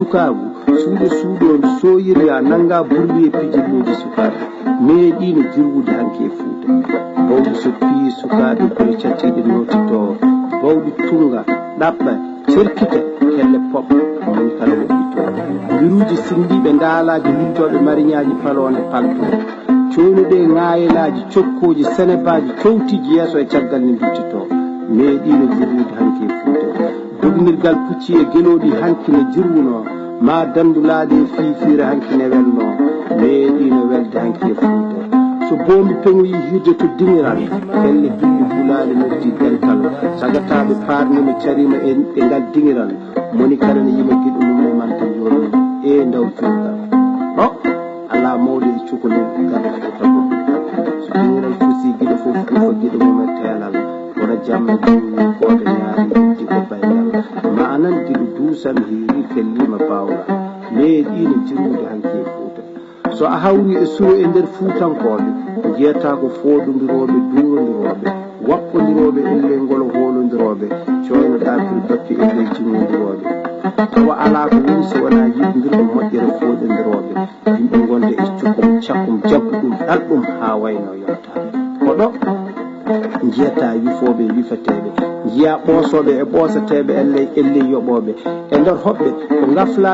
sukaagu suuɗo so yirya nanga burwi e pijirluji sukaaɓe meeɗino jirwude hanki e Fuuta bawɗi so pii sukaaɓe buri cattiɗe notito bawɗi tunga ɗaɓɓa cerkita helle poɓɓa moni kala woɗɗito mbiruji sindiɓe ndaalaji liltoɓe mariñaji palone palto coyno ɗe ŋaayelaji cokkoji sénébaji cowtiji yeeso e caggal ne duttito meeɗino jirwude hanki e Fuuta dognirgal pucci e geloɗi hanki ne jirwuno ma dandulaade e fiifiire hanki ne welno meeɗino welde hanki e Fuuta so boombi peŋoyi hirde to dimiral elle gilli bulaali noddi dental sagataɓe paarnima carima e ngal dimiral moni kala ne yima giɗo mum e manta joni e ndaw cuugal ɗo ala mawde e cukalel garɗo Fuuta go so dimiral fusi giɗo fof ufa giɗo mum e teelal wona jamme duuni koote ñaari heddi ko bayngal ma anan giɗo duusam hiiri fellima bawla meeɗino jirwude hanki e Fuuta so a hawri e suro e nder Fuutankoɓe jeyata ko fooɗodiroɓe duurodiroɓe wappodiroɓe elle ngol hoolodiroɓe coyno ɗapir bappe elle jimmodiroɓe tawa ala ko woni so wona yiɗodirɗo moƴƴere fooɗodiroɓe yimɓe gonde e cukkum cakkum jagguɗum ɗalɗum ha wayno yotta koɗo jiyata wifoɓe wifateɓe jiya ɓoosoɓe e ɓoosateɓe elle yoɓoɓe e nder hoɓɓe ko gafla